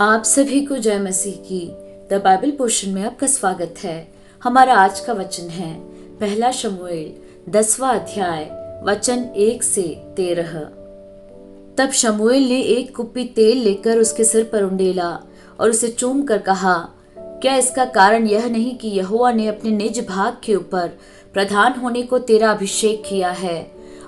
आप सभी को जय मसीह की द बाइबल पोर्शन में आपका स्वागत है। हमारा आज का वचन है पहला शमूएल 10वां अध्याय वचन 1 से 13। तब शमूएल ने एक कुप्पी तेल लेकर उसके सिर पर उंडेला और उसे चूम कर कहा, क्या इसका कारण यह नहीं कि यहोवा ने अपने निज भाग के ऊपर प्रधान होने को तेरा अभिषेक किया है।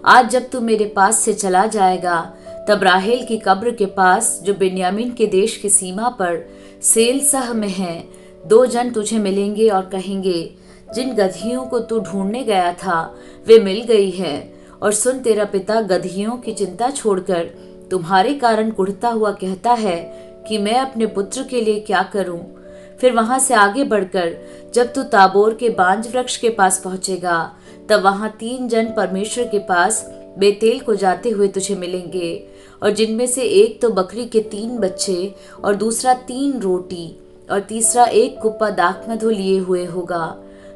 आज जब तू मेरे पास से चला जाएगा तब राहेल की कब्र के पास जो बिन्यामीन के देश की सीमा पर सेलसह में है, 2 जन तुझे मिलेंगे और कहेंगे, जिन गदहियों को तू ढूंढने गया था वे मिल गई है। और सुन, तेरा पिता गदहियों की चिंता छोड़कर तुम्हारे कारण कुढ़ता हुआ कहता है कि मैं अपने पुत्र के लिए क्या करूं। फिर वहां से आगे बढ़कर जब तू ताबोर के बांज वृक्ष के पास पहुंचेगा तब वहां 3 जन परमेश्वर के पास बेतेल को जाते हुए तुझे मिलेंगे, और जिनमें से एक तो बकरी के 3 बच्चे और दूसरा 3 रोटी और तीसरा 1 कुप्पा दाखमधु लिए हुए होगा।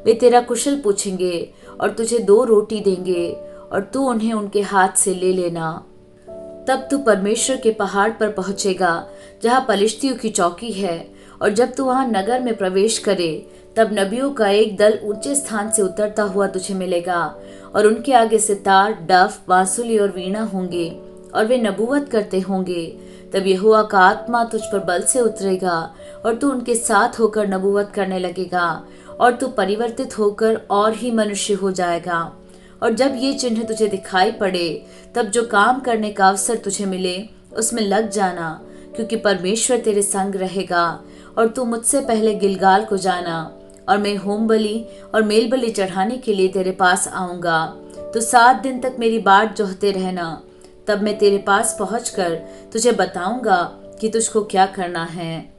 वे तेरा कुशल पूछेंगे और तुझे 2 रोटी देंगे और तू उन्हें उनके हाथ से ले लेना। तब तू परमेश्वर के पहाड़ पर पहुंचेगा जहां पलिश्तियों की चौकी है, और जब तू वहां नगर में प्रवेश करे तब नबियों का एक दल ऊंचे स्थान से उतरता हुआ तुझे मिलेगा, और उनके आगे सितार, डफ, बांसुरी और वीणा होंगे, और वे नबूवत करते होंगे। तब यहोवा का आत्मा तुझ पर बल से उतरेगा और तू उनके साथ होकर नबूवत करने लगेगा, और तू परिवर्तित होकर और ही मनुष्य हो जाएगा। और जब ये चिन्ह तुझे दिखाई पड़े तब जो काम करने का अवसर तुझे मिले उसमें लग जाना, क्योंकि परमेश्वर तेरे संग रहेगा। और तू मुझसे पहले गिलगाल को जाना, और मैं होम बलि और मेल बलि चढ़ाने के लिए तेरे पास आऊंगा। तो 7 दिन तक मेरी बाट जोहते रहना, तब मैं तेरे पास पहुंचकर तुझे बताऊंगा कि तुझको क्या करना है।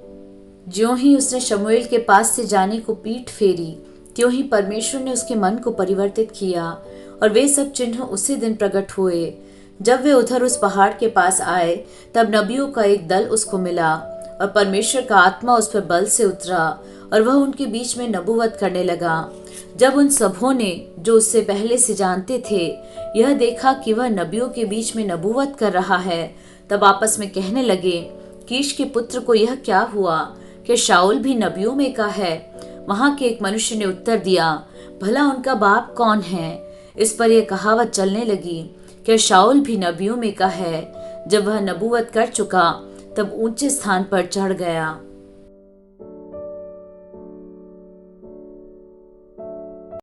ज्यों ही उसने शमूएल के पास से जाने को पीठ फेरी, त्यों ही परमेश्वर ने उसके मन को परिवर्तित किया, और वे सब चिन्ह उसी दिन प्रकट हुए। जब वे उधर उस पहाड़ के पास आए तब नबियों का एक दल उसको मिला, और परमेश्वर का आत्मा उस पर बल से उतरा, और वह उनके बीच में नबूवत करने लगा। जब उन सबों ने जो उससे पहले से जानते थे यह देखा कि वह नबियों के बीच में नबूवत कर रहा है, तब आपस में कहने लगे, कीश के पुत्र को यह क्या हुआ? कि शाऊल भी नबियों में का है? वहां के एक मनुष्य ने उत्तर दिया, भला उनका बाप कौन है? इस पर यह कहावत चलने लगी कि शाऊल भी नबियों में का है। जब वह नबूवत कर चुका तब ऊंचे स्थान पर चढ़ गया।